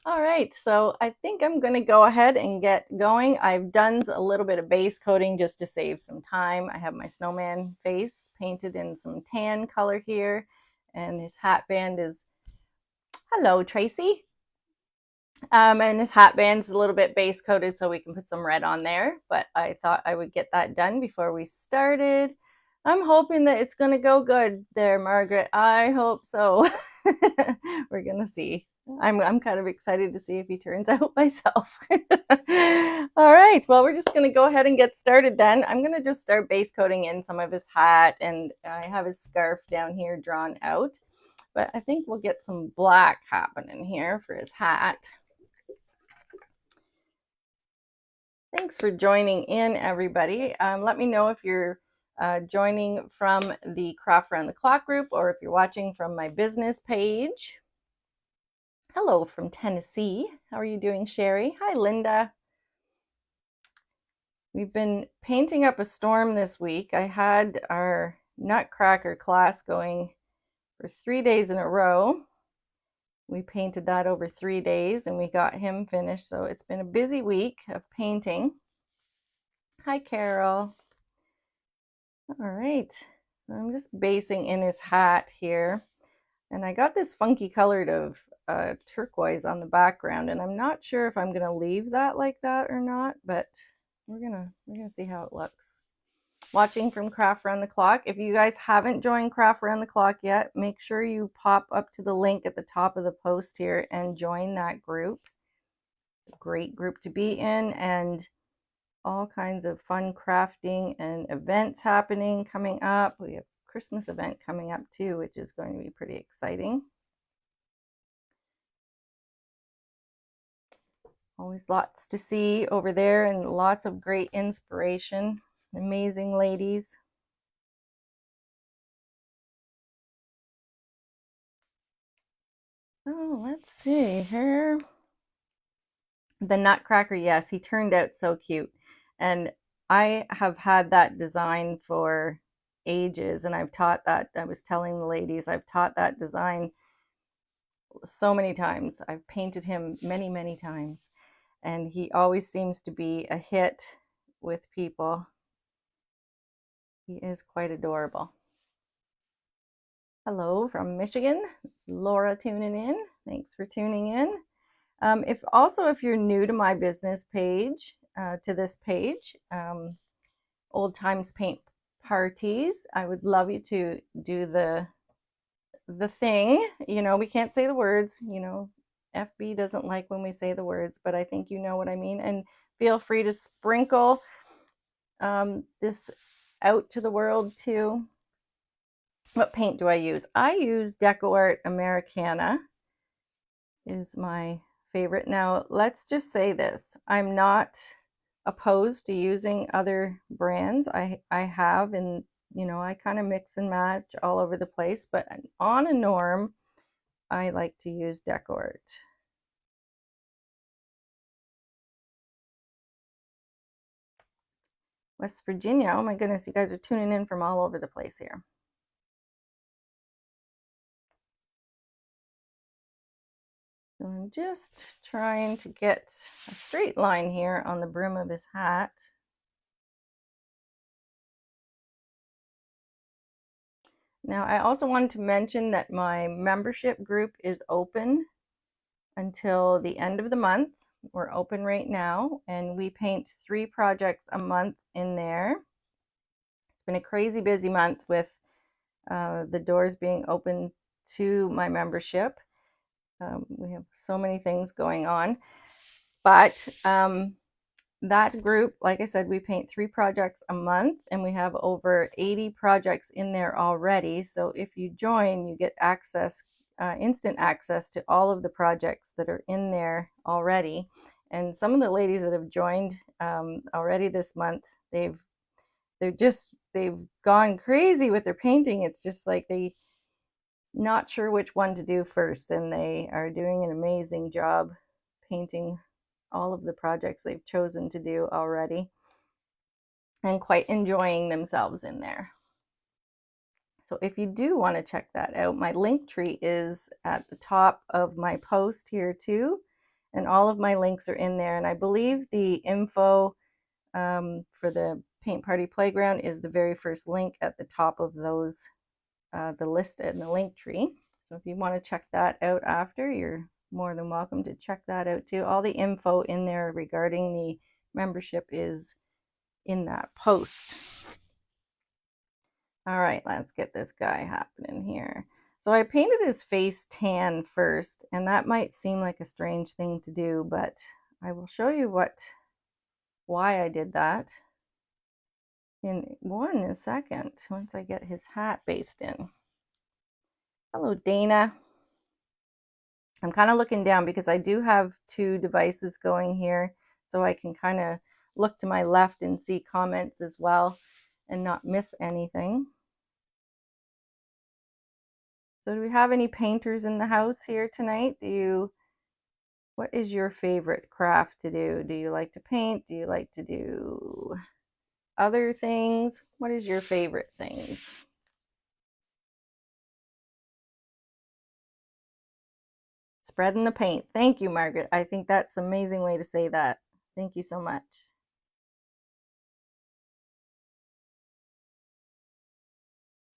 All right, so I think I'm going to go ahead and get going. I've done a little bit of base coating just to save some time. I have my snowman face painted in some tan color here, and his hat band is, hello, Tracy. And his hat band's a little bit base coated so we can put some red on there, but I thought I would get that done before we started. I'm hoping that it's going to go good there, Margaret. I hope so. We're going to see. I'm kind of excited to see if he turns out myself. All right, well, we're just going to go ahead and get started then. I'm going to just start base coating in some of his hat, and I have his scarf down here drawn out, but I think we'll get some black happening here for his hat. Thanks for joining in, everybody. Let me know if you're joining from the Craft Around the Clock group or if you're watching from my business page. Hello from Tennessee. How are you doing, Sherry? Hi, Linda. We've been painting up a storm this week. I had our Nutcracker class going for 3 days in a row. We painted that over 3 days and we got him finished. So it's been a busy week of painting. Hi, Carol. All right, I'm just basing in his hat here. And I got this funky colored of turquoise on the background, and I'm not sure if I'm gonna leave that like that or not, but we're gonna see how it looks. Watching from Craft Around the Clock. If you guys haven't joined Craft Around the Clock yet, make sure you pop up to the link at the top of the post here and join that group. Great group to be in, and all kinds of fun crafting and events happening coming up. We have a Christmas event coming up too, which is going to be pretty exciting. Always lots to see over there and lots of great inspiration. Amazing ladies. Oh, let's see here. The Nutcracker, yes, he turned out so cute. And I have had that design for ages, and I've taught that. I was telling the ladies, I've taught that design so many times. I've painted him many, many times, and he always seems to be a hit with people. He is quite adorable. Hello from Michigan. Laura tuning in. Thanks for tuning in. If you're new to my business page, to this page, Old Times Paint Parties, I would love you to do the thing. You know, we can't say the words. You know, FB doesn't like when we say the words, but I think you know what I mean. And feel free to sprinkle this out to the world too. What paint do I use? I use DecoArt Americana is my favorite. Now, let's just say this. I'm not opposed to using other brands. I have, and you know, I kind of mix and match all over the place, but on a norm, I like to use DecoArt. West Virginia, oh my goodness, you guys are tuning in from all over the place here. So I'm just trying to get a straight line here on the brim of his hat. Now, I also wanted to mention that my membership group is open until the end of the month. We're open right now, and we paint 3 projects a month in there. It's been a crazy busy month with the doors being open to my membership. We have so many things going on, but that group, like I said, we paint 3 projects a month, and we have over 80 projects in there already. So if you join, you get access, instant access to all of the projects that are in there already. And some of the ladies that have joined already this month, they've gone crazy with their painting. It's just like they not sure which one to do first, and they are doing an amazing job painting all of the projects they've chosen to do already and quite enjoying themselves in there. So if you do want to check that out, my link tree is at the top of my post here too, and all of my links are in there. And I believe the info for the Paint Party Playground is the very first link at the top of those, the list in the link tree. So if you want to check that out after, you're more than welcome to check that out too. All the info in there regarding the membership is in that post. All right, let's get this guy happening here. So I painted his face tan first, and that might seem like a strange thing to do, but I will show you why I did that in a second once I get his hat based in. Hello, Dana. I'm kind of looking down because I do have two devices going here, so I can kind of look to my left and see comments as well and not miss anything. So do we have any painters in the house here tonight? What is your favorite craft to do? Do you like to paint? Do you like to do other things? What is your favorite things? Spreading the paint. Thank you, Margaret. I think that's an amazing way to say that. Thank you so much.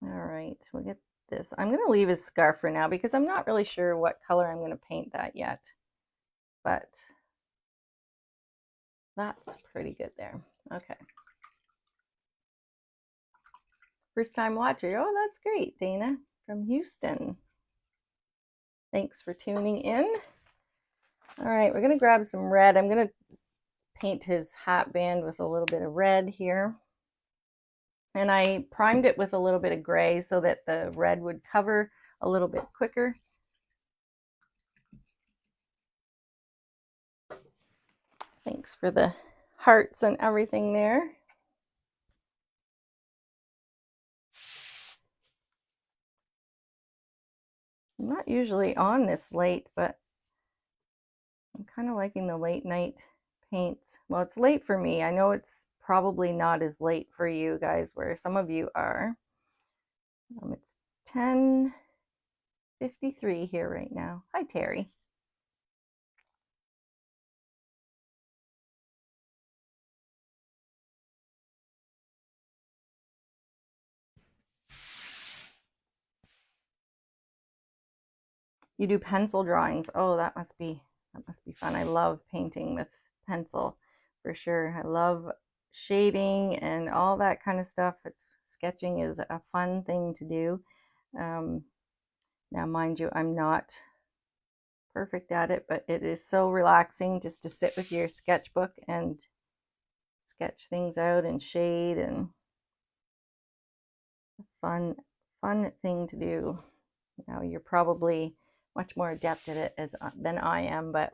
All right, we'll get this. I'm going to leave his scarf for now because I'm not really sure what color I'm going to paint that yet. But that's pretty good there. Okay. First time watcher. Oh, that's great, Dana from Houston. Thanks for tuning in. All right, we're going to grab some red. I'm going to paint his hat band with a little bit of red here. And I primed it with a little bit of gray so that the red would cover a little bit quicker. Thanks for the hearts and everything there. I'm not usually on this late, but I'm kind of liking the late night paints. Well, it's late for me. I know it's probably not as late for you guys where some of you are. It's 10:53 here right now. Hi, Terry. You do pencil drawings. Oh, that must be fun. I love painting with pencil for sure. I love shading and all that kind of stuff. Sketching is a fun thing to do. Now, mind you, I'm not perfect at it, but it is so relaxing just to sit with your sketchbook and sketch things out and shade, and fun thing to do. Now, you're probably much more adept at it than I am, but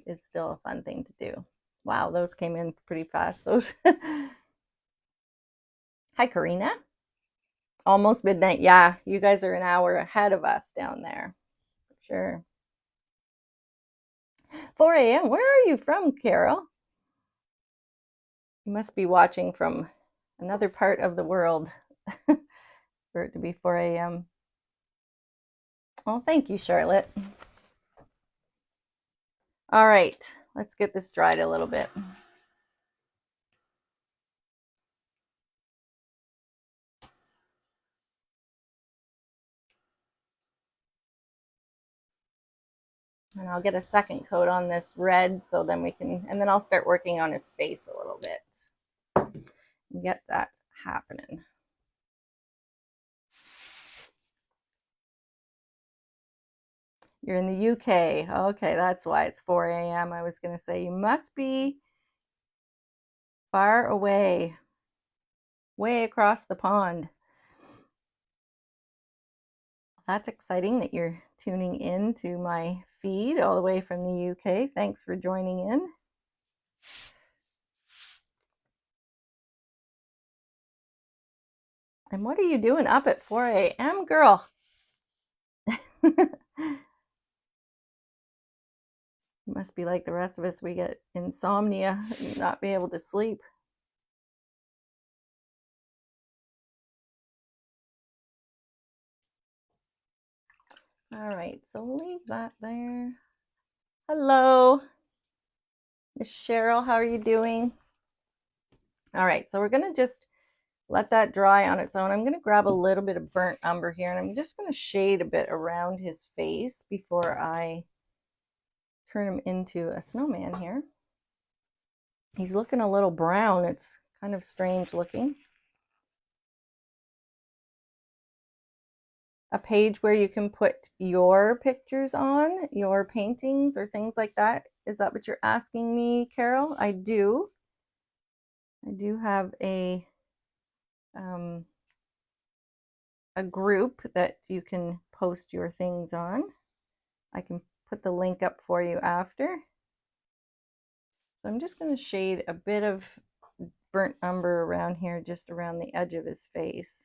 it's still a fun thing to do. Wow, those came in pretty fast. Those. Hi, Karina. Almost midnight. Yeah, you guys are an hour ahead of us down there. Sure. 4 a.m. Where are you from, Carol? You must be watching from another part of the world for it to be 4 a.m. Oh, thank you, Charlotte. All right, let's get this dried a little bit. And I'll get a second coat on this red so then and then I'll start working on his face a little bit and get that happening. You're in the UK. Okay, that's why it's 4 a.m. I was going to say you must be far away, way across the pond. That's exciting that you're tuning in to my feed all the way from the UK. Thanks for joining in. And what are you doing up at 4 a.m., girl? You must be like the rest of us. We get insomnia and not be able to sleep. All right, so leave that there. Hello. Cheryl, how are you doing? All right, so we're going to just let that dry on its own. I'm going to grab a little bit of burnt umber here, and I'm just going to shade a bit around his face before I turn him into a snowman here. He's looking a little brown. It's kind of strange looking. A page where you can put your pictures on, your paintings or things like that. Is that what you're asking me, Carol? I do. I do have a group that you can post your things on. I can put the link up for you after. So I'm just going to shade a bit of burnt umber around here, just around the edge of his face.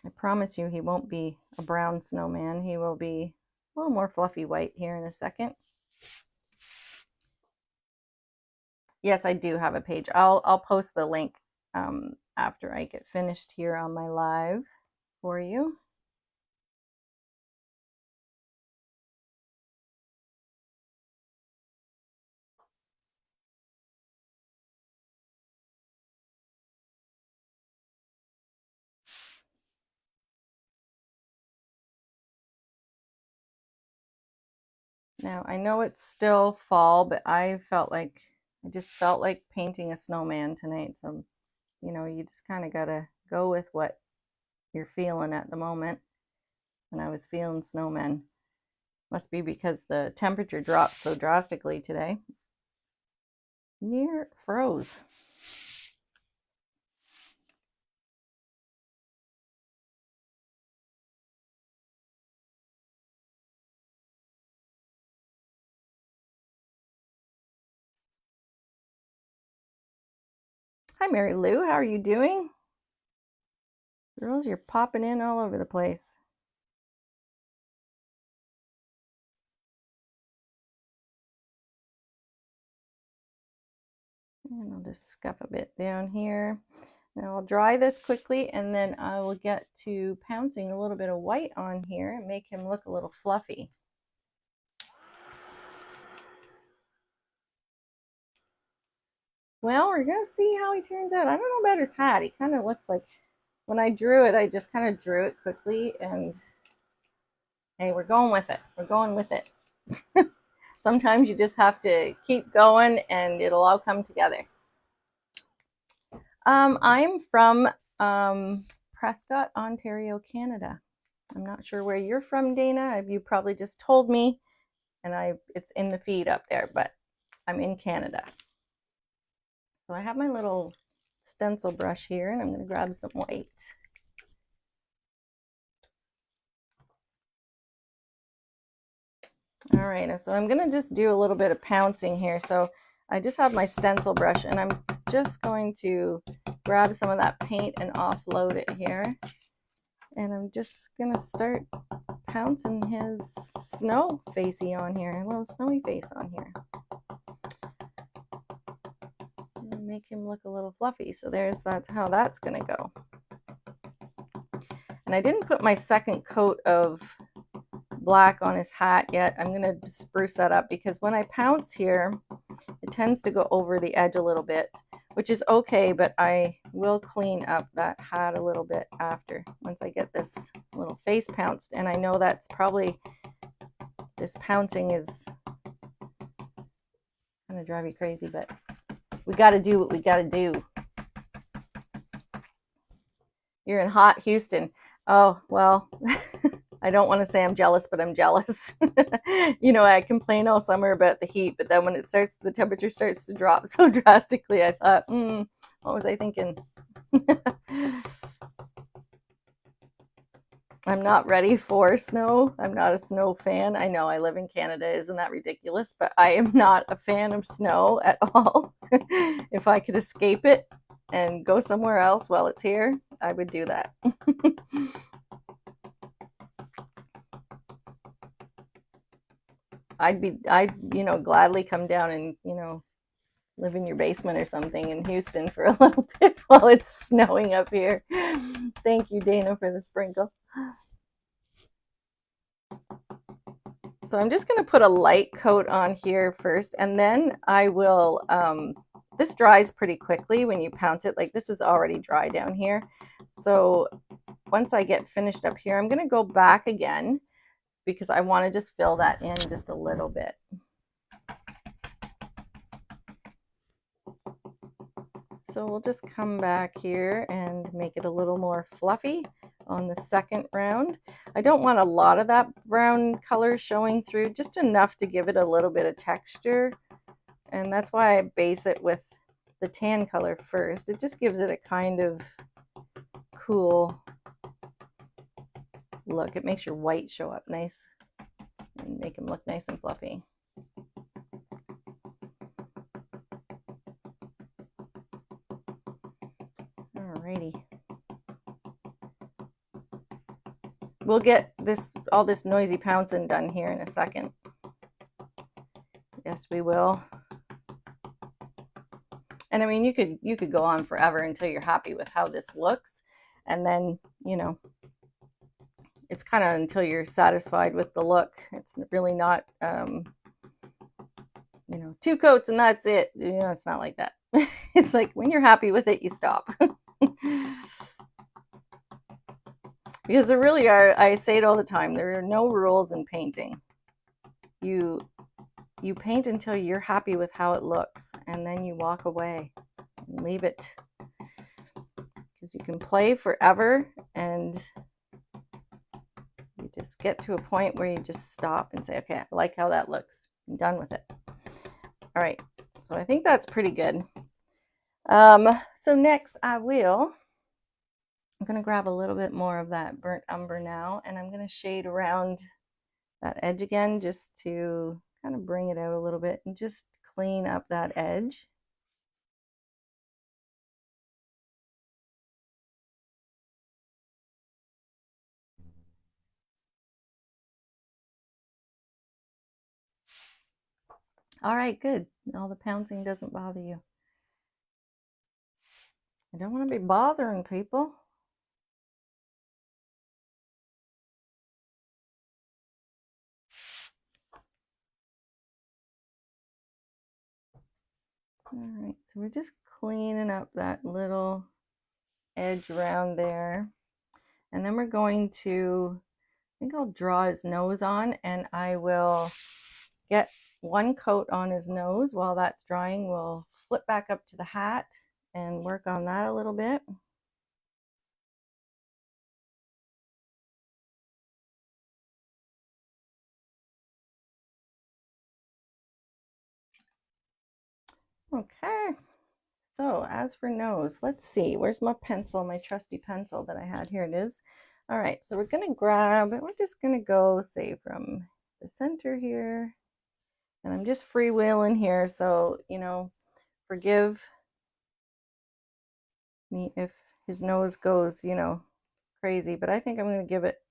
I promise you he won't be a brown snowman. He will be a little more fluffy white here in a second. Yes, I do have a page. I'll post the link after I get finished here on my live for you. Now, I know it's still fall, but I just felt like painting a snowman tonight. So, you know, you just kind of got to go with what you're feeling at the moment. And I was feeling snowmen. Must be because the temperature dropped so drastically today. Near froze. Hi, Mary Lou. How are you doing? Girls, you're popping in all over the place. And I'll just scuff a bit down here. Now I'll dry this quickly and then I will get to pouncing a little bit of white on here and make him look a little fluffy. Well, we're going to see how he turns out. I don't know about his hat. He kind of looks like, when I drew it, I just kind of drew it quickly and hey, we're going with it. We're going with it. Sometimes you just have to keep going and it'll all come together. I'm from Prescott, Ontario, Canada. I'm not sure where you're from, Dana. You probably just told me, and it's in the feed up there, but I'm in Canada. So I have my little stencil brush here, and I'm going to grab some white. All right, so I'm going to just do a little bit of pouncing here. So I just have my stencil brush, and I'm just going to grab some of that paint and offload it here. And I'm just going to start pouncing his snow facey on here, a little snowy face on here. And make him look a little fluffy. So that's how that's going to go. And I didn't put my second coat of black on his hat yet. I'm going to spruce that up because when I pounce here, it tends to go over the edge a little bit, which is okay, but I will clean up that hat a little bit after, once I get this little face pounced. And I know that's probably, this pouncing is kind of drive you crazy, but we got to do what we got to do. You're in hot Houston. Oh, well, I don't want to say I'm jealous, but I'm jealous. You know, I complain all summer about the heat, but then when the temperature starts to drop so drastically, I thought, what was I thinking? I'm not ready for snow. I'm not a snow fan. I know I live in Canada. Isn't that ridiculous? But I am not a fan of snow at all. If I could escape it and go somewhere else while it's here, I would do that. I'd gladly come down and, live in your basement or something in Houston for a little bit while it's snowing up here. Thank you, Dana, for the sprinkle. So I'm just going to put a light coat on here first, and then I will, this dries pretty quickly when you pounce it. Like, this is already dry down here. So once I get finished up here, I'm going to go back again because I want to just fill that in just a little bit. So we'll just come back here and make it a little more fluffy on the second round. I don't want a lot of that brown color showing through, just enough to give it a little bit of texture. And that's why I base it with the tan color first. It just gives it a kind of cool look. It makes your white show up nice and make them look nice and fluffy. Alrighty. We'll get all this noisy pouncing done here in a second. Yes, we will. And I mean, you could go on forever until you're happy with how this looks, and then, you know, it's kind of until you're satisfied with the look. It's really not, you know, 2 coats and that's it. You know, it's not like that. It's like when you're happy with it, you stop. Because there really are, I say it all the time, there are no rules in painting. You paint until you're happy with how it looks, and then you walk away and leave it. Because you can play forever, and you just get to a point where you just stop and say, okay, I like how that looks. I'm done with it. All right, so I think that's pretty good. So next I'm going to grab a little bit more of that burnt umber now, and I'm going to shade around that edge again just to kind of bring it out a little bit and just clean up that edge. All right, good. All the pouncing doesn't bother you. I don't want to be bothering people. All right, so we're just cleaning up that little edge around there. And then we're going to, I think I'll draw his nose on, and I will get one coat on his nose. While that's drying, we'll flip back up to the hat and work on that a little bit. Okay, so as for nose, let's see, where's my pencil, my trusty pencil that I had? Here it is. All right, so we're gonna grab, we're just gonna go, say, from the center here, and I'm just freewheeling here, so, you know, forgive me if his nose goes, you know, crazy, but I think I'm gonna give it,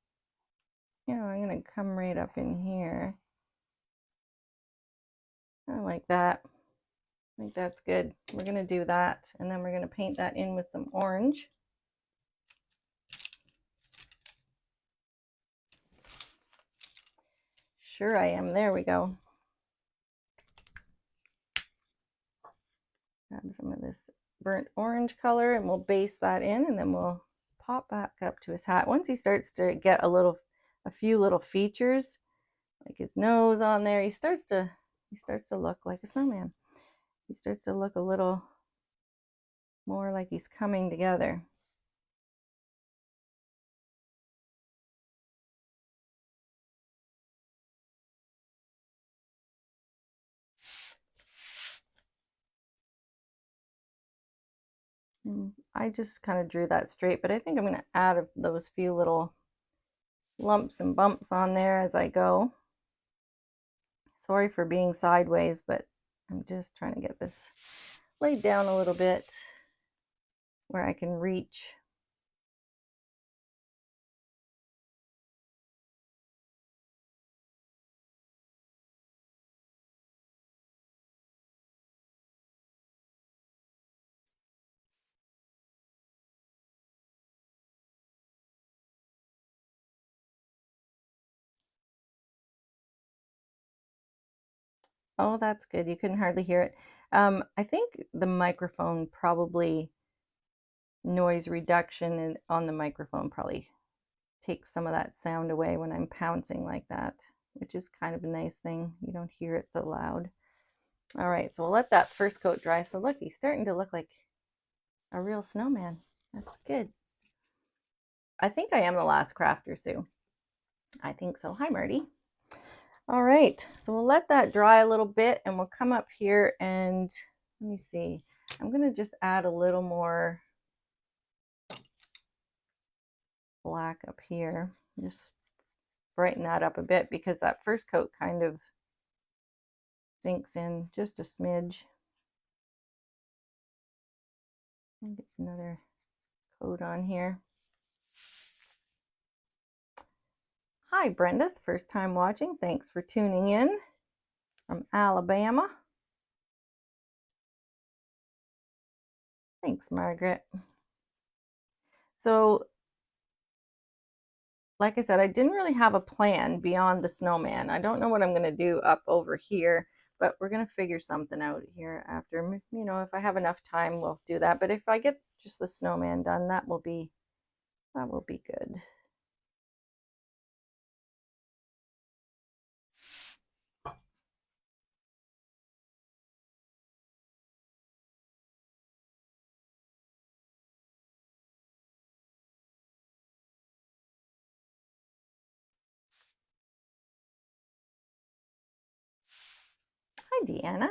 you know, I'm gonna come right up in here. I like that. I think that's good. We're gonna do that, and then we're gonna paint that in with some orange. Sure I am. There we go. Grab some of this burnt orange color, and we'll base that in, and then we'll pop back up to his hat. Once he starts to get a few little features, like his nose on there, he starts to look like a snowman. He starts to look a little more like he's coming together. And I just kind of drew that straight, but I think I'm going to add those few little lumps and bumps on there as I go. Sorry for being sideways, but I'm just trying to get this laid down a little bit where I can reach. Oh, that's good. You couldn't hardly hear it. I think the microphone probably, noise reduction on the microphone probably takes some of that sound away when I'm pouncing like that, which is kind of a nice thing. You don't hear it so loud. All right, so we'll let that first coat dry. So look, he's starting to look like a real snowman. That's good. I think I am the last crafter, Sue. I think so. Hi, Marty. All right, so we'll let that dry a little bit and we'll come up here and let me see. I'm going to just add a little more black up here. Just brighten that up a bit because that first coat kind of sinks in just a smidge. I'll get another coat on here. Hi, Brenda, first time watching. Thanks for tuning in from Alabama. Thanks, Margaret. So, like I said, I didn't really have a plan beyond the snowman. I don't know what I'm going to do up over here, but we're going to figure something out here after. You know, if I have enough time, we'll do that. But if I get just the snowman done, that will be good. Hi, Deanna.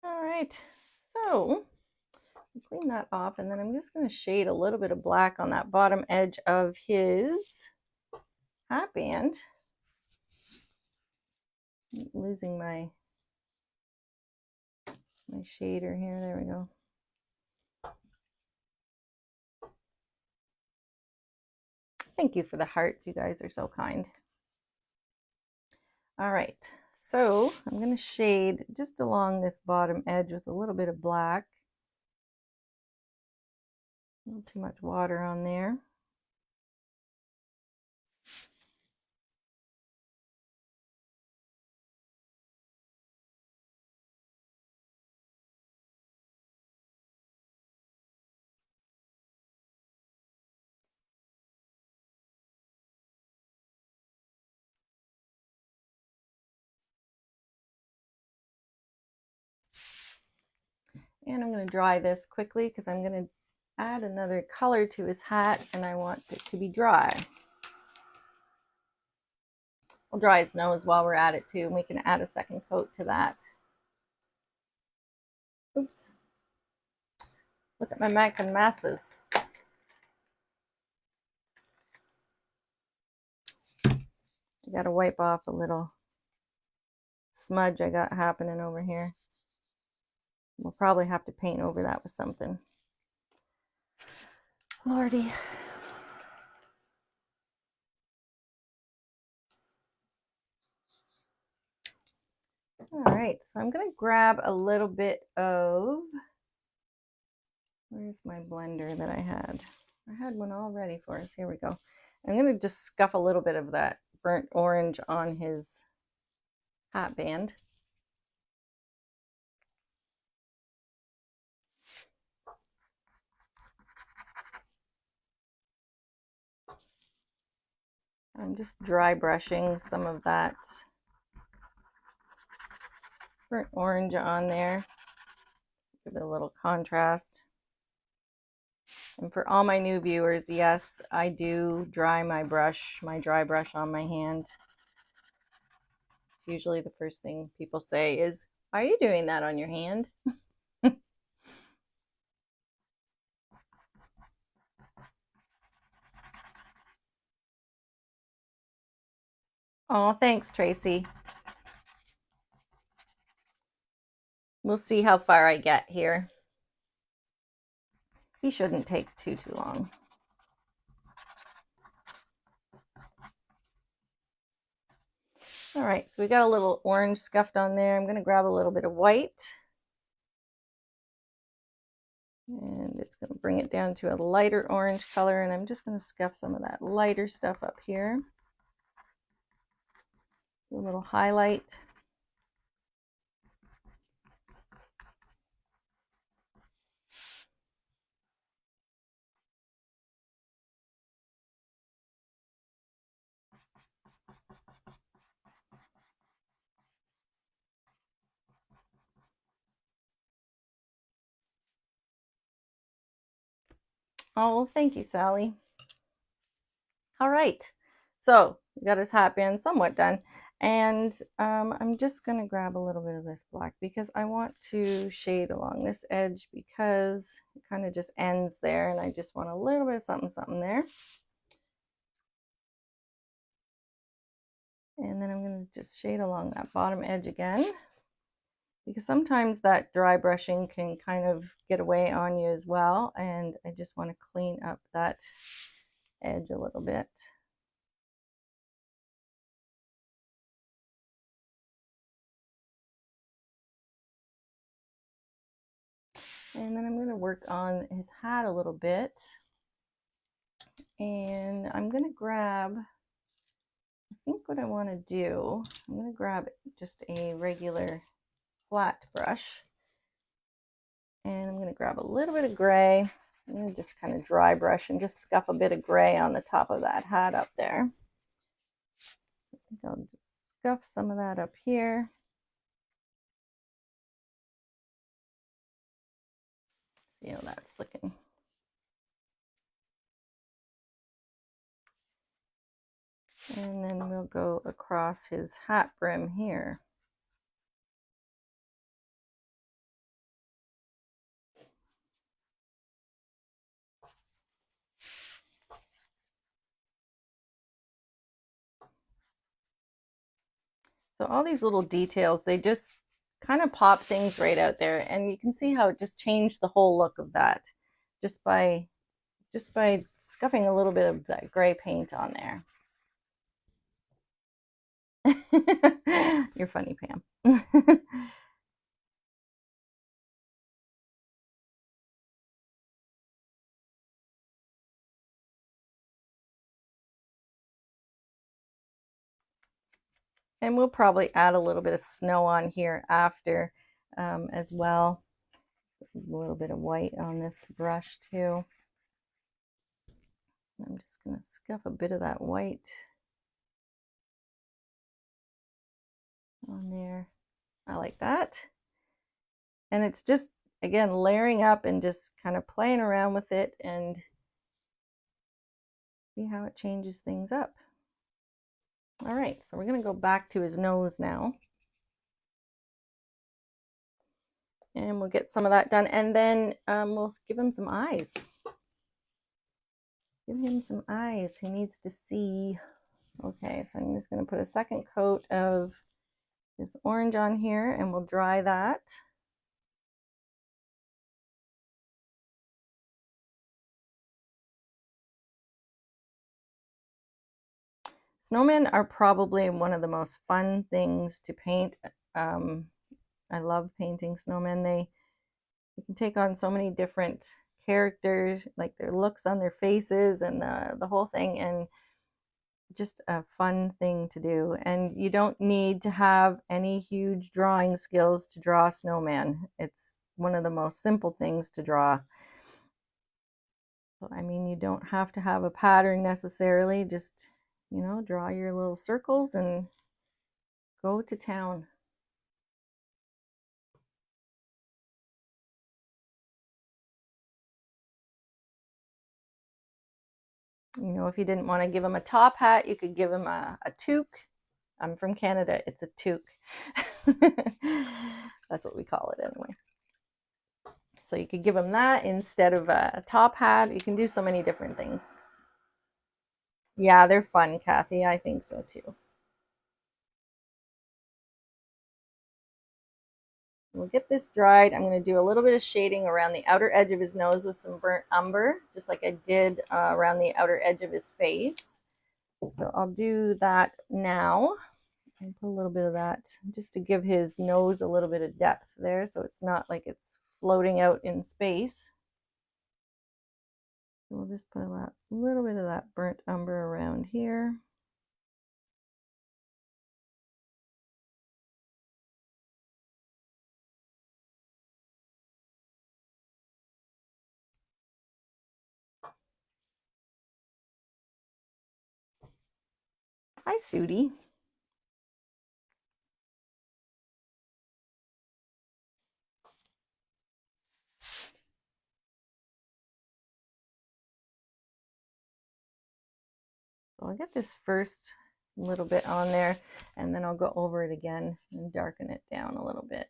All right, so clean that off, and then I'm just going to shade a little bit of black on that bottom edge of his hat band. I'm losing my shader here. There we go. Thank you for the hearts. You guys are so kind. All right, so I'm going to shade just along this bottom edge with a little bit of black. A little too much water on there. And I'm going to dry this quickly because I'm going to add another color to his hat and I want it to be dry. We'll dry his nose while we're at it too, and we can add a second coat to that. Oops. Look at my making messes. I gotta wipe off a little smudge I got happening over here. We'll probably have to paint over that with something. Lordy. All right, so I'm gonna grab a little bit of, where's my blender that I had? I had one all ready for us. Here we go. I'm gonna just scuff a little bit of that burnt orange on his hat band. I'm just dry brushing some of that burnt orange on there. Give it a little contrast. And for all my new viewers, yes, I do dry my dry brush on my hand. It's usually the first thing people say is, are you doing that on your hand? Oh, thanks, Tracy. We'll see how far I get here. He shouldn't take too long. All right, so we got a little orange scuffed on there. I'm going to grab a little bit of white. And it's going to bring it down to a lighter orange color, and I'm just going to scuff some of that lighter stuff up here. Do a little highlight. Oh, well, thank you, Sally. All right, so we got his hat band somewhat done, and I'm just going to grab a little bit of this black because I want to shade along this edge because it kind of just ends there, and I just want a little bit of something something there. And then I'm going to just shade along that bottom edge again, because sometimes that dry brushing can kind of get away on you as well, and I just want to clean up that edge a little bit. And then I'm going to work on his hat a little bit, and I'm going to grab, I think what I want to do, I'm going to grab just a regular flat brush, and I'm going to grab a little bit of gray. I'm going to just kind of dry brush and just scuff a bit of gray on the top of that hat up there. I think I'll just scuff some of that up here. See how that's looking. And then we'll go across his hat brim here. So all these little details, they just kind of pop things right out there, and you can see how it just changed the whole look of that just by scuffing a little bit of that gray paint on there. You're funny, Pam. And we'll probably add a little bit of snow on here after as well. A little bit of white on this brush too. I'm just going to scuff a bit of that white on there. I like that. And it's just, again, layering up and just kind of playing around with it and see how it changes things up. All right, so we're going to go back to his nose now. And we'll get some of that done. And then we'll give him some eyes. Give him some eyes. He needs to see. Okay, so I'm just going to put a second coat of this orange on here, and we'll dry that. Snowmen are probably one of the most fun things to paint. I love painting snowmen. They can take on so many different characters, like their looks on their faces and the whole thing, and just a fun thing to do. And you don't need to have any huge drawing skills to draw a snowman. It's one of the most simple things to draw. I mean, you don't have to have a pattern necessarily. Just, you know, draw your little circles and go to town. You know, if you didn't want to give him a top hat, you could give him a toque. I'm from Canada. It's a toque. That's what we call it anyway. So you could give him that instead of a top hat. You can do so many different things. Yeah, they're fun, Kathy. I think so too. We'll get this dried. I'm going to do a little bit of shading around the outer edge of his nose with some burnt umber, just like I did around the outer edge of his face. So I'll do that now. And put a little bit of that just to give his nose a little bit of depth there, so it's not like it's floating out in space. So we'll just put a little bit of that burnt umber around here. Hi, Sudie. So I'll get this first little bit on there, and then I'll go over it again and darken it down a little bit.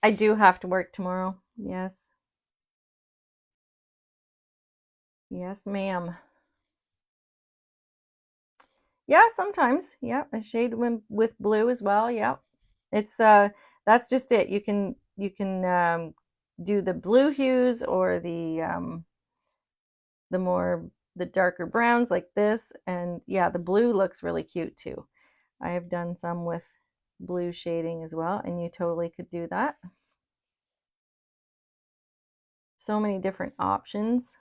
I do have to work tomorrow. Yes. Yes, ma'am. Yeah, sometimes. Yeah, I shade with blue as well. Yeah. It's that's just it. You can do the blue hues or the more the darker browns like this, and yeah, the blue looks really cute too. I have done some with blue shading as well, and you totally could do that. So many different options.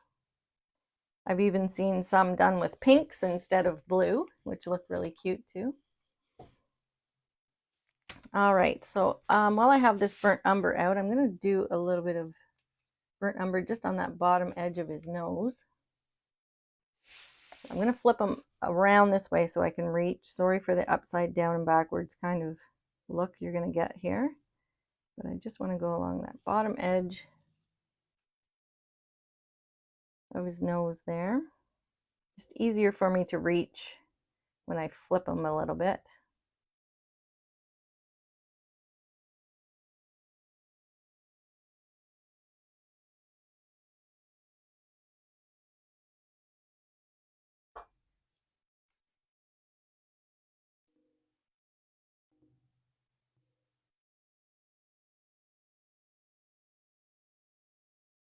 I've even seen some done with pinks instead of blue, which look really cute too. All right, so while I have this burnt umber out, I'm going to do a little bit of burnt umber just on that bottom edge of his nose. I'm going to flip him around this way so I can reach. Sorry for the upside down and backwards kind of look you're going to get here, but I just want to go along that bottom edge of his nose there. Just easier for me to reach when I flip him a little bit.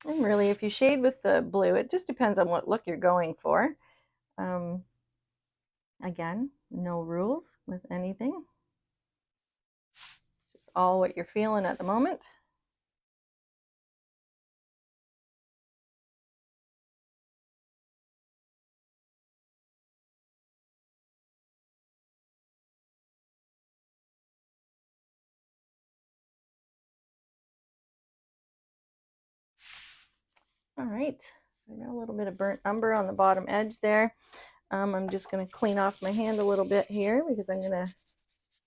And really, if you shade with the blue, it just depends on what look you're going for. Again, no rules with anything. Just all what you're feeling at the moment. All right, I got a little bit of burnt umber on the bottom edge there. I'm just going to clean off my hand a little bit here because I'm going to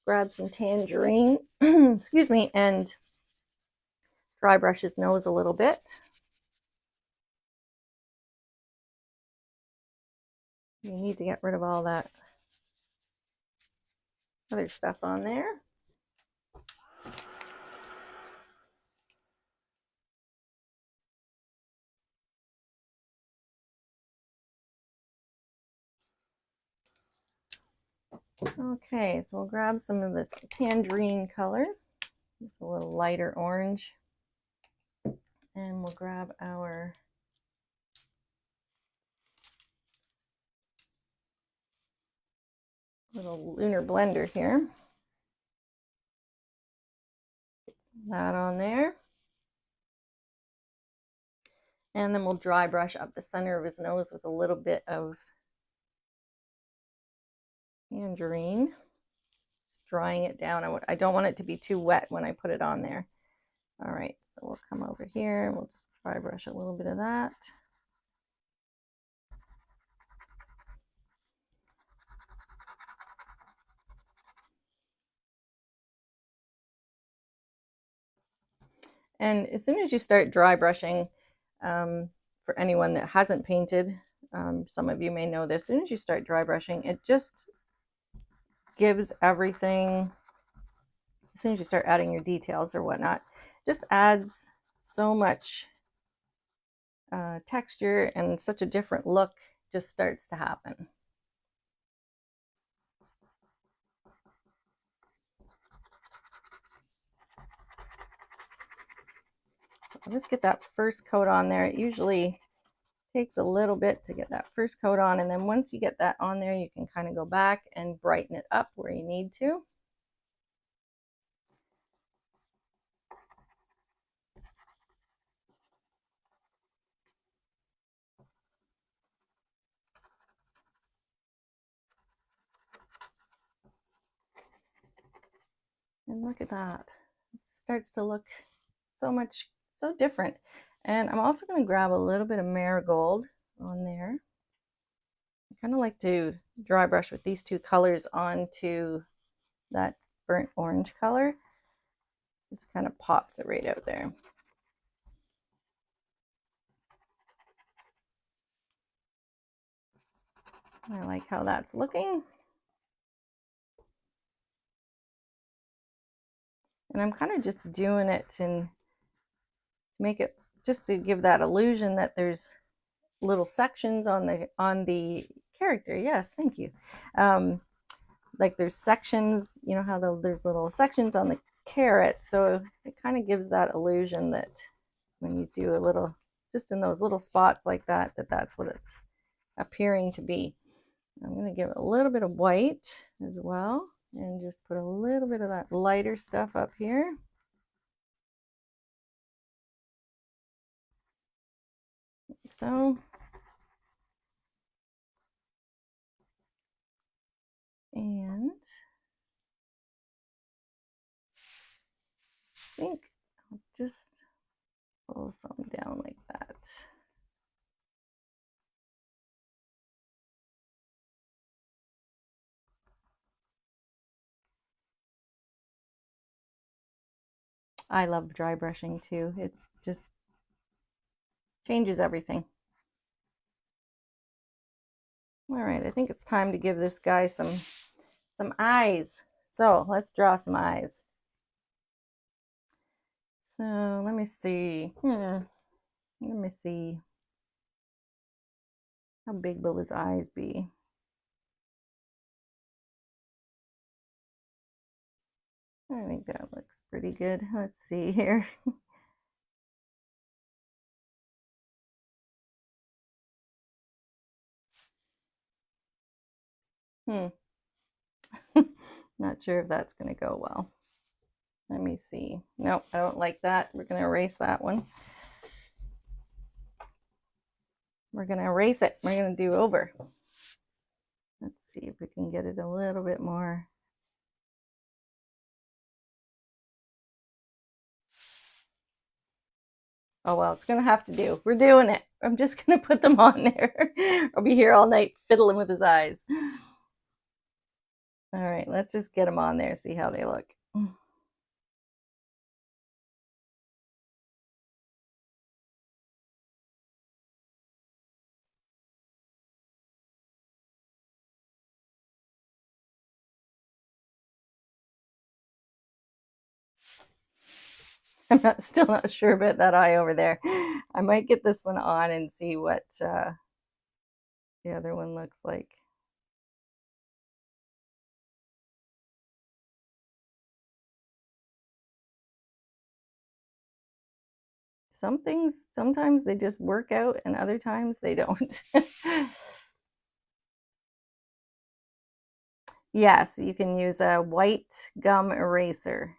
grab some tangerine, excuse me, and dry brush his nose a little bit. You need to get rid of all that other stuff on there. Okay, so we'll grab some of this tangerine color, just a little lighter orange, and we'll grab our little lunar blender here. That on there. And then we'll dry brush up the center of his nose with a little bit of tangerine. Just drying it down. I don't want it to be too wet when I put it on there. All right, so we'll come over here and we'll just dry brush a little bit of that. And as soon as you start dry brushing, for anyone that hasn't painted, some of you may know this, as soon as you start dry brushing, it just gives everything, as soon as you start adding your details or whatnot, just adds so much texture and such a different look just starts to happen. So I'll just get that first coat on there. It usually takes a little bit to get that first coat on, and then once you get that on there, you can kind of go back and brighten it up where you need to. And look at that. It starts to look so different. And I'm also going to grab a little bit of marigold on there. I kind of like to dry brush with these two colors onto that burnt orange color. Just kind of pops it right out there. I like how that's looking. And I'm kind of just doing it and make it just to give that illusion that there's little sections on the character. Yes, thank you. Like there's sections, you know how there's little sections on the carrot, so it kind of gives that illusion that when you do a little, just in those little spots like that, that's what it's appearing to be. I'm going to give it a little bit of white as well, and just put a little bit of that lighter stuff up here. Like so. And I think I'll just pull some down like that. I love dry brushing too. It's just changes everything. All right, I think it's time to give this guy some eyes. So let's draw some eyes. So let me see. Let me see. How big will his eyes be? I think that looks pretty good. Let's see here. Not sure if that's going to go well. Let me see. Nope, I don't like that. We're going to erase that one. We're going to erase it. We're going to do over. Let's see if we can get it a little bit more. Oh, well, it's going to have to do. We're doing it. I'm just going to put them on there. I'll be here all night fiddling with his eyes. All right, let's just get them on there, see how they look. I'm still not sure about that eye over there. I might get this one on and see what the other one looks like. Some things, sometimes they just work out and other times they don't. Yes, you can use a white gum eraser.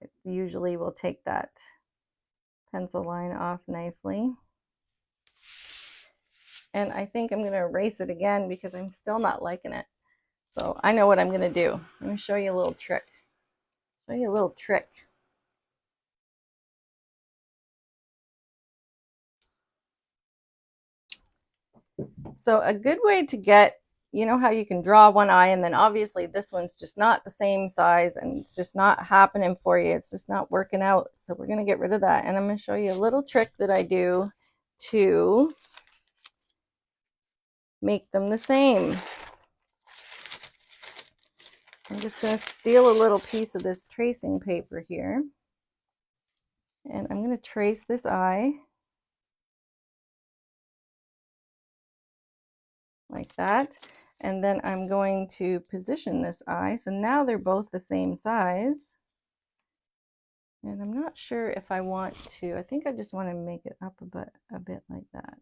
It usually will take that pencil line off nicely. And I think I'm going to erase it again because I'm still not liking it. So I know what I'm going to do. I'm going to show you a little trick. Show you a little trick. So a good way to get, you know how you can draw one eye and then obviously this one's just not the same size and it's just not happening for you. It's just not working out. So we're going to get rid of that. And I'm going to show you a little trick that I do to make them the same. I'm just going to steal a little piece of this tracing paper here. And I'm going to trace this eye like that. And then I'm going to position this eye. So now they're both the same size. And I'm not sure if I want to, I think I just want to make it up a bit like that.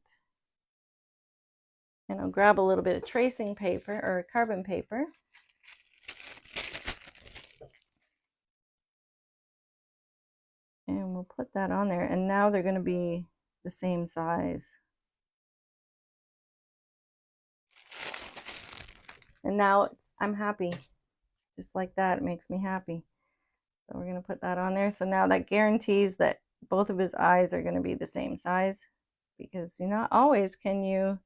And I'll grab a little bit of tracing paper or carbon paper. And we'll put that on there. And now they're going to be the same size. And now I'm happy. Just like that, it makes me happy. So we're going to put that on there. So now that guarantees that both of his eyes are going to be the same size, because not always can you,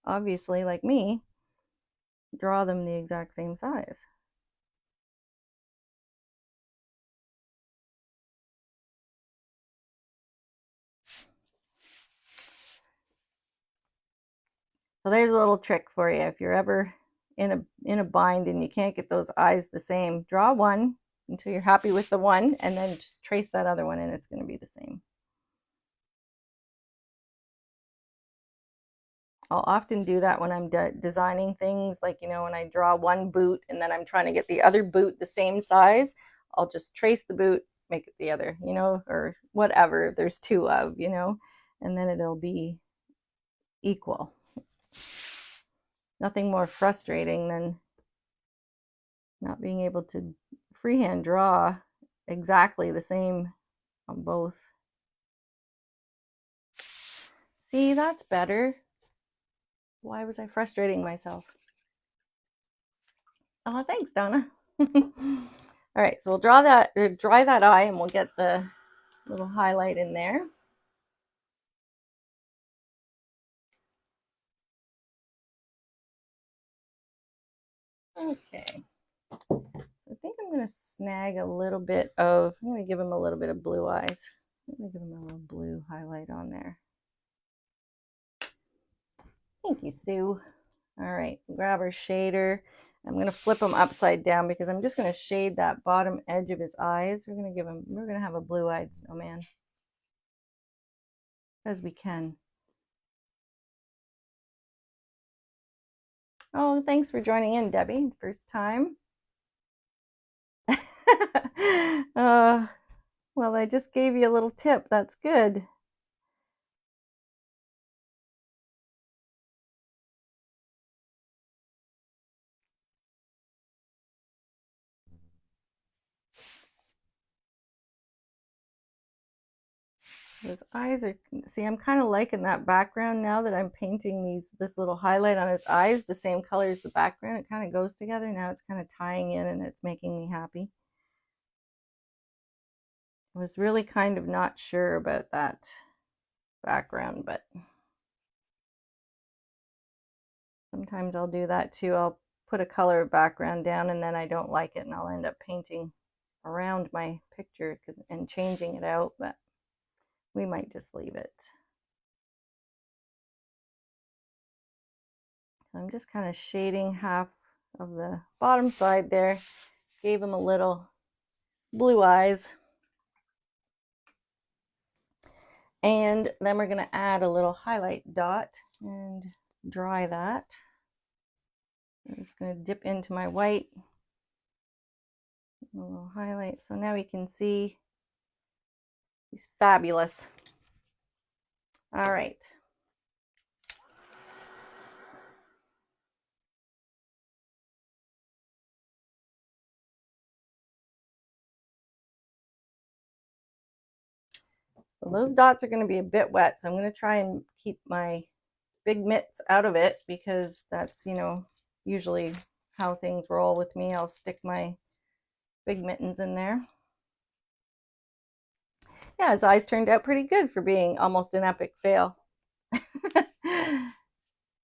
obviously, like me, draw them the exact same size. So there's a little trick for you. If you're ever in a bind and you can't get those eyes the same, draw one until you're happy with the one, and then just trace that other one and it's going to be the same. I'll often do that when I'm designing things, like, when I draw one boot and then I'm trying to get the other boot the same size, I'll just trace the boot, make it the other, or whatever there's two of, and then it'll be equal. Nothing more frustrating than not being able to freehand draw exactly the same on both. See, that's better. Why was I frustrating myself? Oh, thanks, Donna. All right, so we'll dry that eye, and we'll get the little highlight in there. Okay. I think I'm going to snag a little bit of, I'm going to give him a little bit of blue eyes. I'm going to give him a little blue highlight on there. Thank you, Sue. All right, grab our shader. I'm going to flip him upside down because I'm just going to shade that bottom edge of his eyes. We're going to have a blue-eyed snowman, as we can. Oh, thanks for joining in, Debbie. First time. Well, I just gave you a little tip. That's good. His eyes are, see, I'm kind of liking that background now that I'm painting this little highlight on his eyes, the same color as the background. It kind of goes together. Now it's kind of tying in and it's making me happy. I was really kind of not sure about that background, but sometimes I'll do that too. I'll put a color background down and then I don't like it and I'll end up painting around my picture and changing it out, but we might just leave it. So I'm just kind of shading half of the bottom side there. Gave him a little blue eyes. And then we're going to add a little highlight dot and dry that. I'm just going to dip into my white, a little highlight. So now we can see he's fabulous. All right. So those dots are going to be a bit wet, so I'm going to try and keep my big mitts out of it because that's, usually how things roll with me. I'll stick my big mittens in there. Yeah, his eyes turned out pretty good for being almost an epic fail. All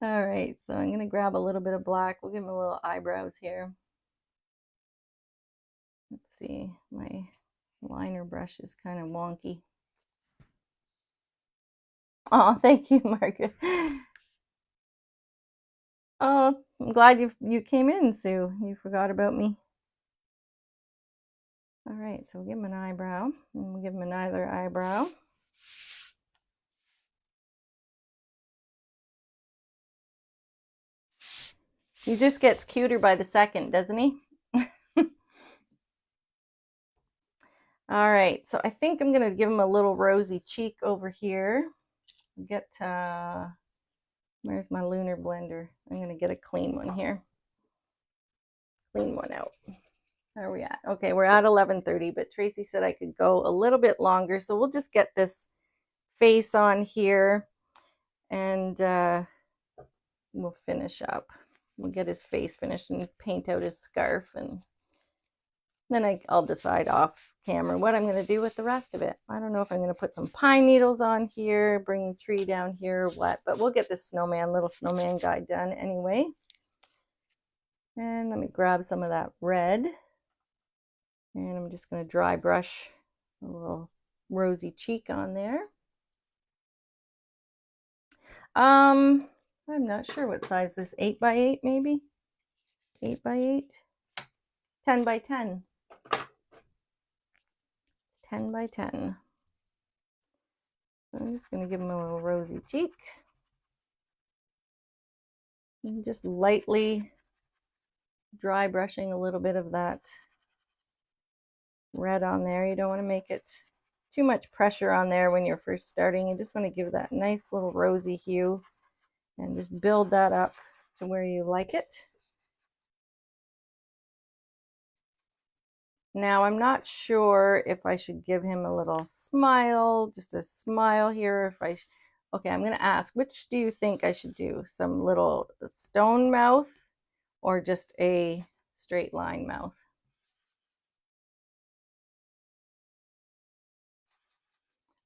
right, so I'm going to grab a little bit of black. We'll give him a little eyebrows here. Let's see, my liner brush is kind of wonky. Oh, thank you, Margaret. Oh, I'm glad you came in, Sue. You forgot about me. All right, so we'll give him an eyebrow, and we'll give him another eyebrow. He just gets cuter by the second, doesn't he? All right, so I think I'm gonna give him a little rosy cheek over here. Get, where's my lunar blender? I'm gonna get a clean one here. Clean one out. Where are we at? Okay, we're at 11:30, but Tracy said I could go a little bit longer, so we'll just get this face on here, and we'll finish up. We'll get his face finished and paint out his scarf and Then I'll decide off camera what I'm going to do with the rest of it. I don't know if I'm going to put some pine needles on here, bring the tree down here, or what, but we'll get this little snowman guy done anyway. And let me grab some of that red. And I'm just going to dry brush a little rosy cheek on there. I'm not sure what size this, 8 by 8 maybe? 8 by 8? 10 by 10. 10 by 10. I'm just going to give him a little rosy cheek. And just lightly dry brushing a little bit of that red on there. You don't want to make it too much pressure on there when you're first starting. You just want to give that nice little rosy hue and just build that up to where you like it. Now I'm not sure if I should give him a little smile, just a smile here. Okay, I'm going to ask, which do you think I should do? Some little stone mouth or just a straight line mouth?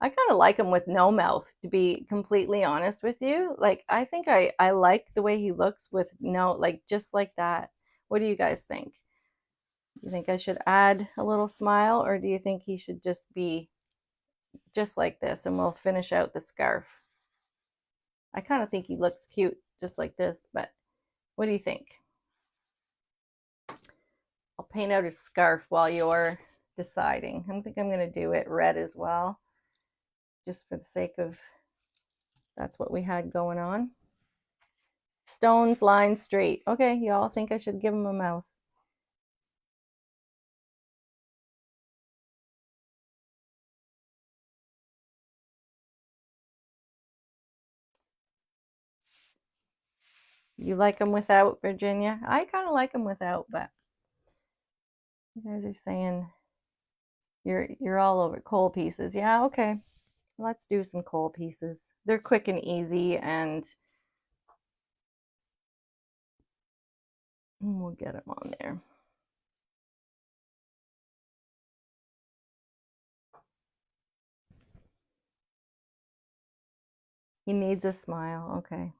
I kind of like him with no mouth, to be completely honest with you. Like, I think I like the way he looks with no, like, just like that. What do you guys think? You think I should add a little smile, or do you think he should just be just like this and we'll finish out the scarf? I kind of think he looks cute just like this, but what do you think? I'll paint out his scarf while you're deciding. I think I'm going to do it red as well, just for the sake of that's what we had going on. Stones, lines, straight. Okay, y'all think I should give him a mouth. You like them without, Virginia? I kind of like them without, but you guys are saying you're all over coal pieces. Yeah, okay. Let's do some coal pieces. They're quick and easy, and we'll get them on there. He needs a smile. Okay.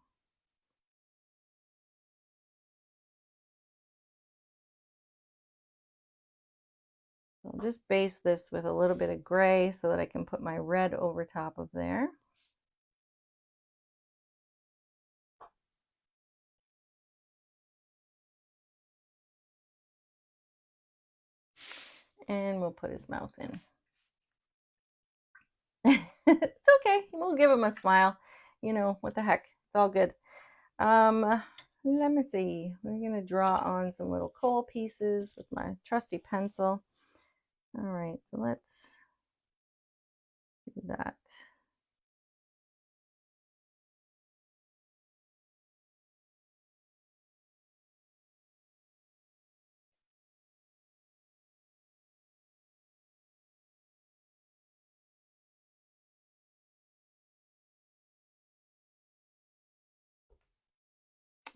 I'll just base this with a little bit of gray so that I can put my red over top of there. And we'll put his mouth in. It's okay. We'll give him a smile. You know, what the heck? It's all good. Let me see. We're going to draw on some little coal pieces with my trusty pencil. All right, so let's do that.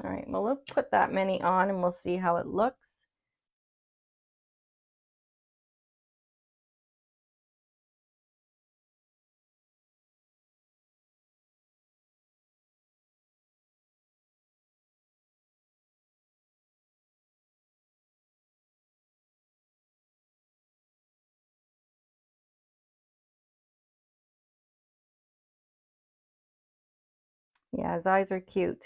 All right, well, we'll put that many on and we'll see how it looks. Yeah, his eyes are cute.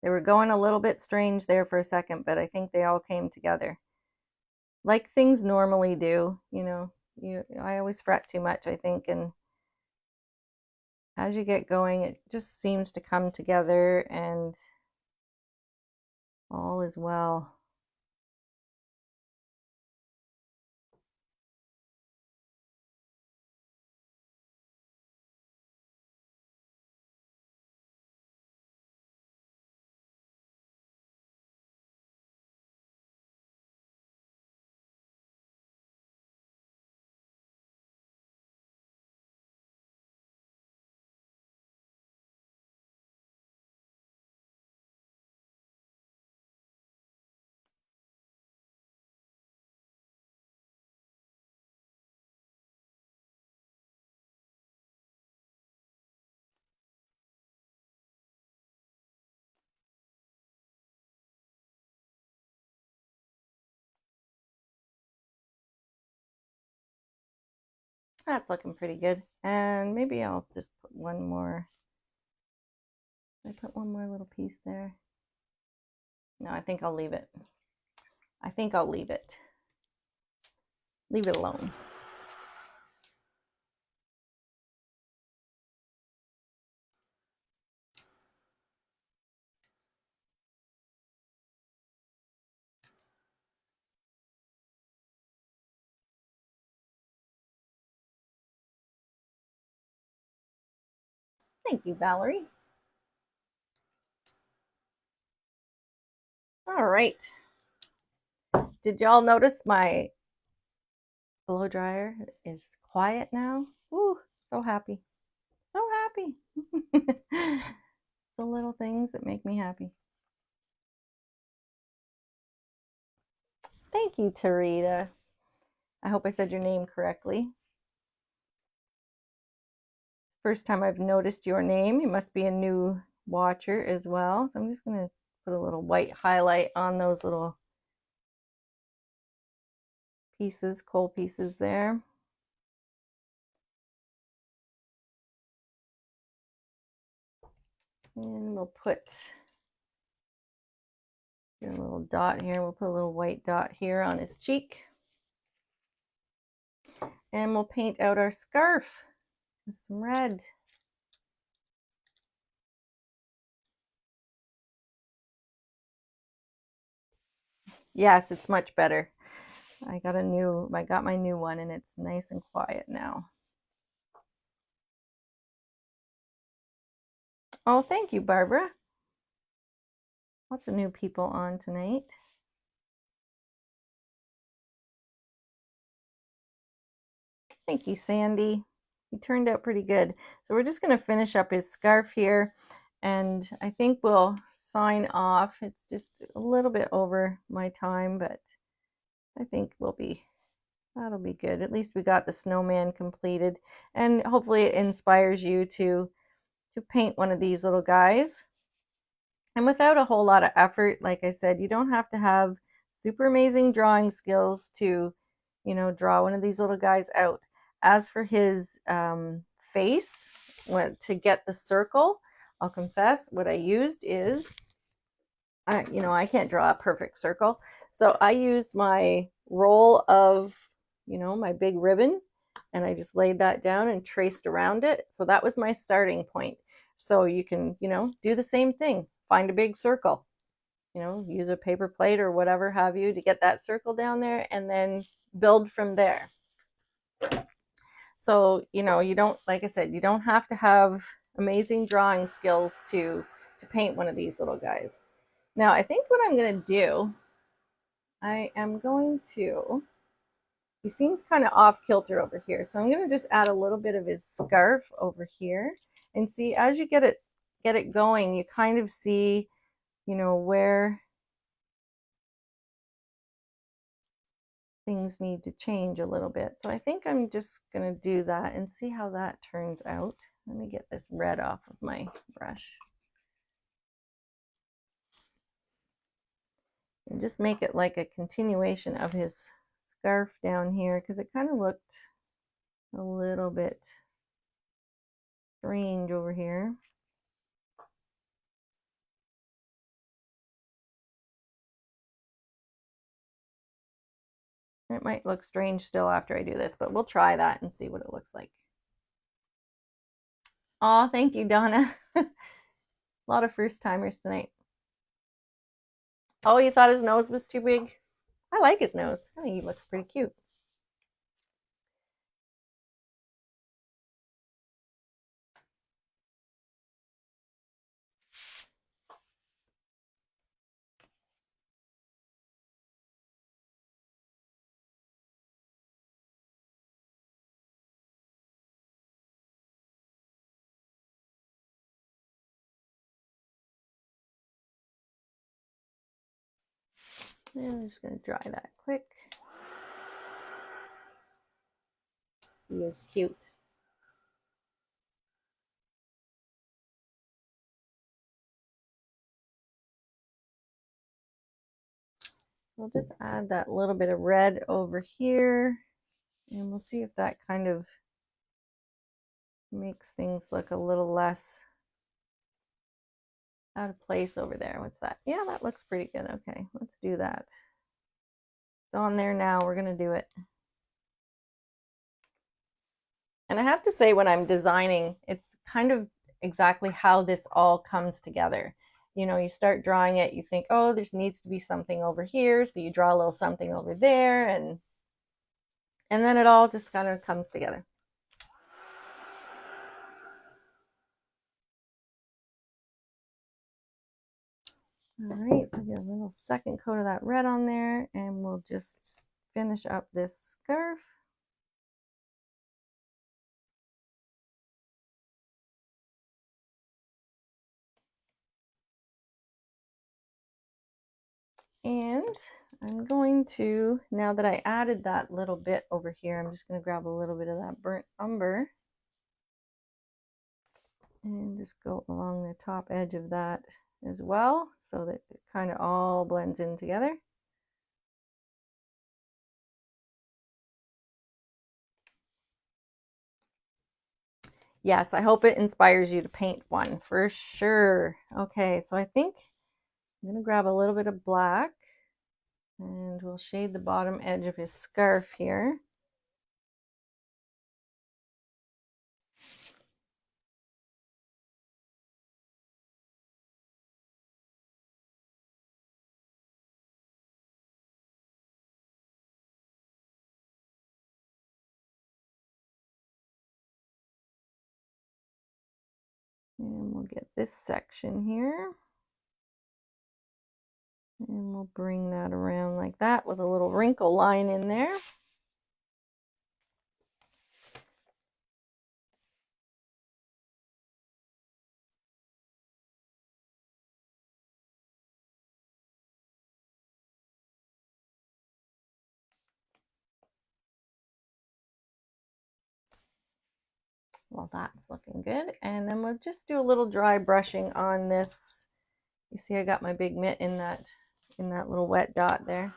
They were going a little bit strange there for a second, but I think they all came together. Like things normally do, you know. I always fret too much, I think, and as you get going, it just seems to come together and all is well. That's looking pretty good. And maybe I'll just put one more. I put one more little piece there. No, I think I'll leave it. I think I'll leave it. Leave it alone. Thank you, Valerie. All right. Did y'all notice my blow dryer is quiet now? Ooh, so happy. So happy. It's the little things that make me happy. Thank you, Tarita. I hope I said your name correctly. First time I've noticed your name. You must be a new watcher as well. So I'm just going to put a little white highlight on those little pieces, coal pieces there. And we'll put a little dot here. We'll put a little white dot here on his cheek. And we'll paint out our scarf with some red. Yes, it's much better. I got my new one and it's nice and quiet now. Oh, thank you, Barbara. Lots of new people on tonight. Thank you, Sandy. He turned out pretty good. So we're just going to finish up his scarf here, and I think we'll sign off. It's just a little bit over my time, but I think that'll be good. At least we got the snowman completed, and hopefully it inspires you to paint one of these little guys. And without a whole lot of effort, like I said, you don't have to have super amazing drawing skills to, draw one of these little guys out. As for his face, to get the circle, I'll confess what I used is, I can't draw a perfect circle. So I used my roll of, my big ribbon, and I just laid that down and traced around it. So that was my starting point. So you can, do the same thing. Find a big circle, use a paper plate or whatever have you to get that circle down there, and then build from there. So, you don't, like I said, you don't have to have amazing drawing skills to paint one of these little guys. Now, I think what I'm going to do, I am going to, he seems kind of off kilter over here. So I'm going to just add a little bit of his scarf over here, and see, as you get it going, you kind of see, where things need to change a little bit. So I think I'm just going to do that and see how that turns out. Let me get this red off of my brush. And just make it like a continuation of his scarf down here, because it kind of looked a little bit strange over here. It might look strange still after I do this, but we'll try that and see what it looks like. Oh, thank you, Donna. A lot of first timers tonight. Oh, you thought his nose was too big? I like his nose. I think he looks pretty cute. And I'm just going to dry that quick. He is cute. We'll just add that little bit of red over here, and we'll see if that kind of Makes things look a little less out of place over there. What's that? Yeah, that looks pretty good. Okay, let's do that. It's on there now. We're going to do it. And I have to say, when I'm designing, it's kind of exactly how this all comes together. You know, you start drawing it, you think, oh, there needs to be something over here. So you draw a little something over there, and then it all just kind of comes together. All right, I'll get a little second coat of that red on there, and we'll just finish up this scarf. And I'm going to, now that I added that little bit over here, I'm just going to grab a little bit of that burnt umber and just go along the top edge of that as well, so that it kind of all blends in together. Yes, I hope it inspires you to paint one for sure. Okay, so I think I'm going to grab a little bit of black and we'll shade the bottom edge of his scarf here. And we'll get this section here. And we'll bring that around like that with a little wrinkle line in there. Well, that's looking good. And then we'll just do a little dry brushing on this. You see I got my big mitt in that little wet dot there.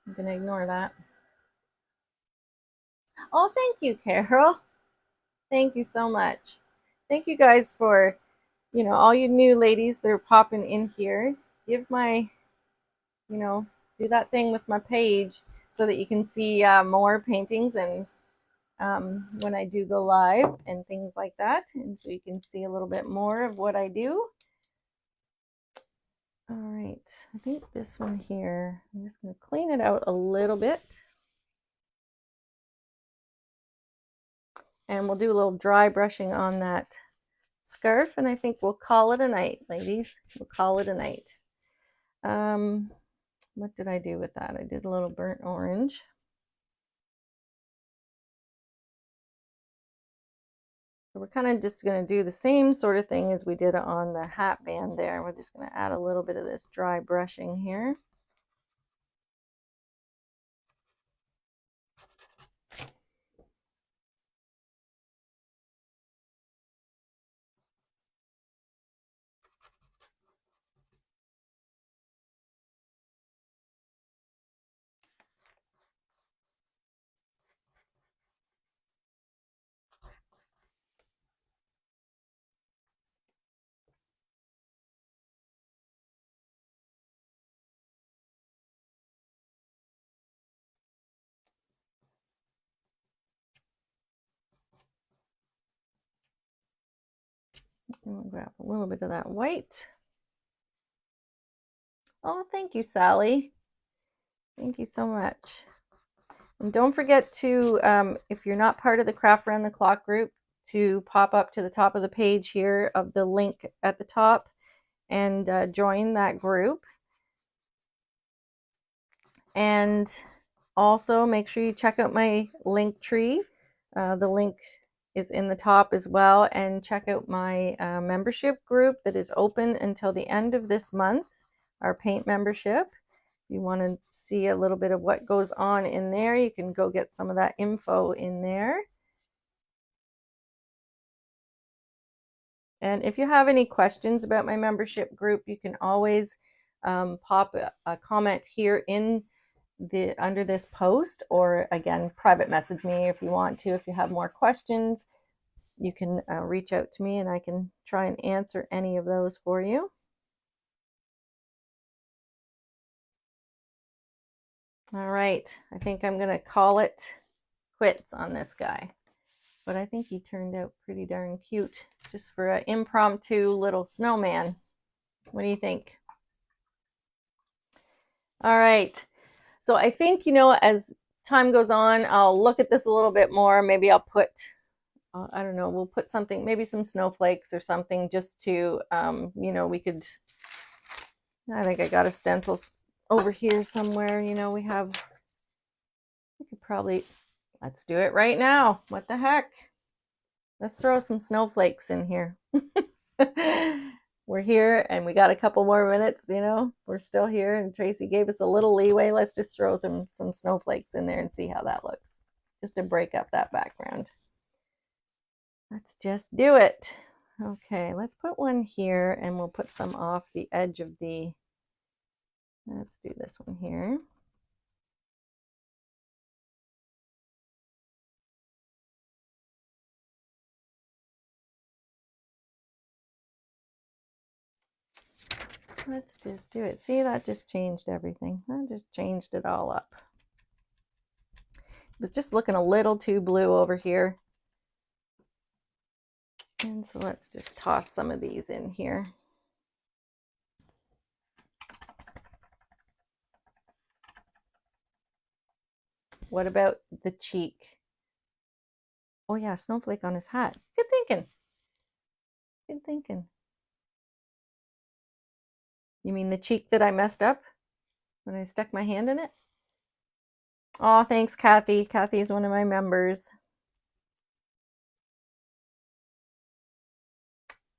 I'm gonna ignore that. Oh, thank you, Carol. Thank you so much. Thank you guys for, you know, all you new ladies that are popping in here. Give my, you know, do that thing with my page so that you can see more paintings and when I do go live and things like that, and so you can see a little bit more of what I do. All right, I think this one here, I'm just going to clean it out a little bit. And we'll do a little dry brushing on that scarf, and I think we'll call it a night, ladies. We'll call it a night. What did I do with that? I did a little burnt orange. So we're kind of just going to do the same sort of thing as we did on the hat band there. We're just going to add a little bit of this dry brushing here. And we'll grab a little bit of that white. Oh, thank you, Sally. Thank you so much. And don't forget to, if you're not part of the Craft Around the Clock group, to pop up to the top of the page here of the link at the top and join that group. And also make sure you check out my link tree. The link is in the top as well, and check out my membership group that is open until the end of this month, our paint membership. If you want to see a little bit of what goes on in there, you can go get some of that info in there. And if you have any questions about my membership group, you can always pop a comment here in under this post, or again, private message me if you want to, if you have more questions. you can reach out to me and I can try and answer any of those for you. All right, I think I'm going to call it quits on this guy. But I think he turned out pretty darn cute just for an impromptu little snowman. What do you think? All right. So I think, you know, as time goes on, I'll look at this a little bit more. Maybe I'll put, I don't know, we'll put something, maybe some snowflakes or something just to, you know, we could, I think I got a stencil over here somewhere. You know, we could probably, let's do it right now. What the heck? Let's throw some snowflakes in here. We're here and we got a couple more minutes, you know, we're still here and Tracy gave us a little leeway. Let's just throw some snowflakes in there and see how that looks, just to break up that background. Let's just do it. Okay, let's put one here and we'll put some off the edge of the, let's do this one here. Let's just do it. See, that just changed everything. That just changed it all up. It was just looking a little too blue over here. And so let's just toss some of these in here. What about the cheek? Oh yeah, snowflake on his hat. Good thinking. Good thinking. You mean the cheek that I messed up when I stuck my hand in it? Oh, thanks, Kathy. Kathy is one of my members.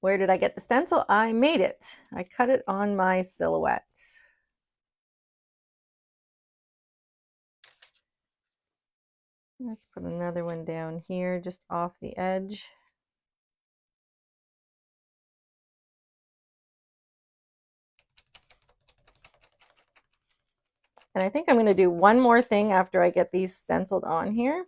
Where did I get the stencil? I made it. I cut it on my silhouette. Let's put another one down here, just off the edge. And I think I'm going to do one more thing after I get these stenciled on here.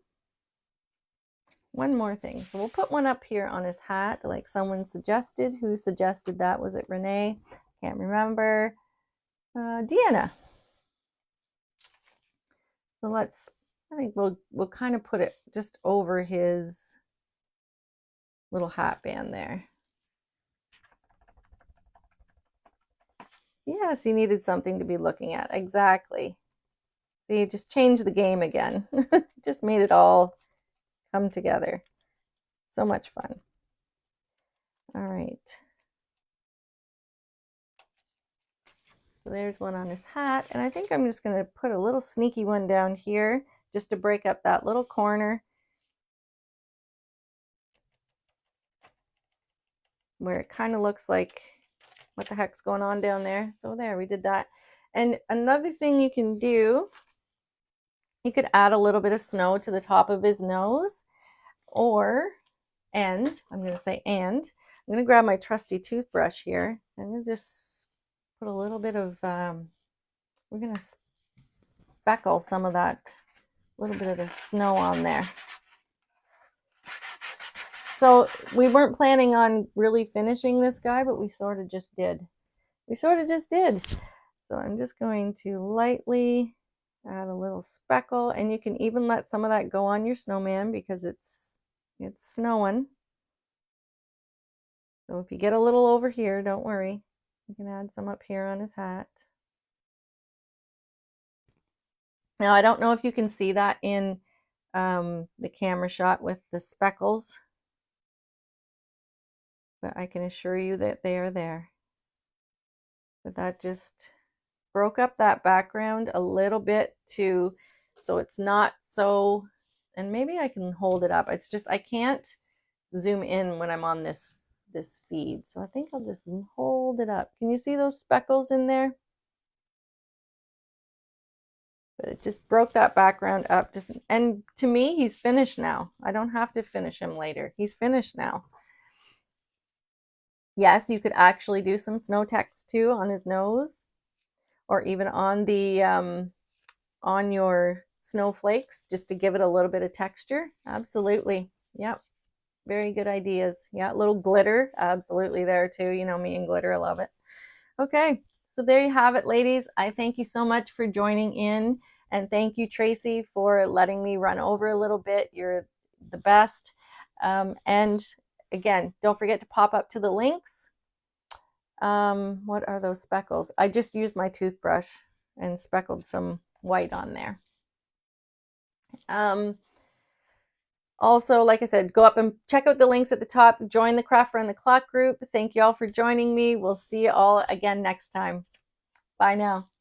One more thing. So we'll put one up here on his hat like someone suggested. Who suggested that? Was it Renee? Can't remember. Deanna. So let's, I think we'll kind of put it just over his little hat band there. Yes, he needed something to be looking at. Exactly. See, just changed the game again. Just made it all come together. So much fun. All right. So there's one on his hat. And I think I'm just going to put a little sneaky one down here just to break up that little corner where it kind of looks like what the heck's going on down there. So there, we did that. And another thing you can do, you could add a little bit of snow to the top of his nose, or, and, I'm going to say and, I'm going to grab my trusty toothbrush here. I'm going to just put a little bit of, we're going to speckle some of that, little bit of the snow on there. So we weren't planning on really finishing this guy, but we sort of just did. We sort of just did. So I'm just going to lightly add a little speckle, and you can even let some of that go on your snowman because it's snowing. So if you get a little over here, don't worry. You can add some up here on his hat. Now I don't know if you can see that in the camera shot with the speckles, but I can assure you that they are there. But that just broke up that background a little bit too, so it's not so, and maybe I can hold it up. It's just I can't zoom in when I'm on this feed, so I think I'll just hold it up. Can you see those speckles in there? But it just broke that background up. Just, and to me, he's finished now. I don't have to finish him later. He's finished now. Yes, you could actually do some snow text too on his nose, or even on the on your snowflakes, just to give it a little bit of texture. Absolutely. Yep. Very good ideas. Yeah, a little glitter, absolutely there too. You know me and glitter, I love it. Okay, so there you have it, ladies. I thank you so much for joining in, and thank you, Tracy, for letting me run over a little bit. You're the best. And again, don't forget to pop up to the links. What are those speckles? I just used my toothbrush and speckled some white on there. Also, like I said, go up and check out the links at the top. Join the Craft Around the Clock group. Thank you all for joining me. We'll see you all again next time. Bye now.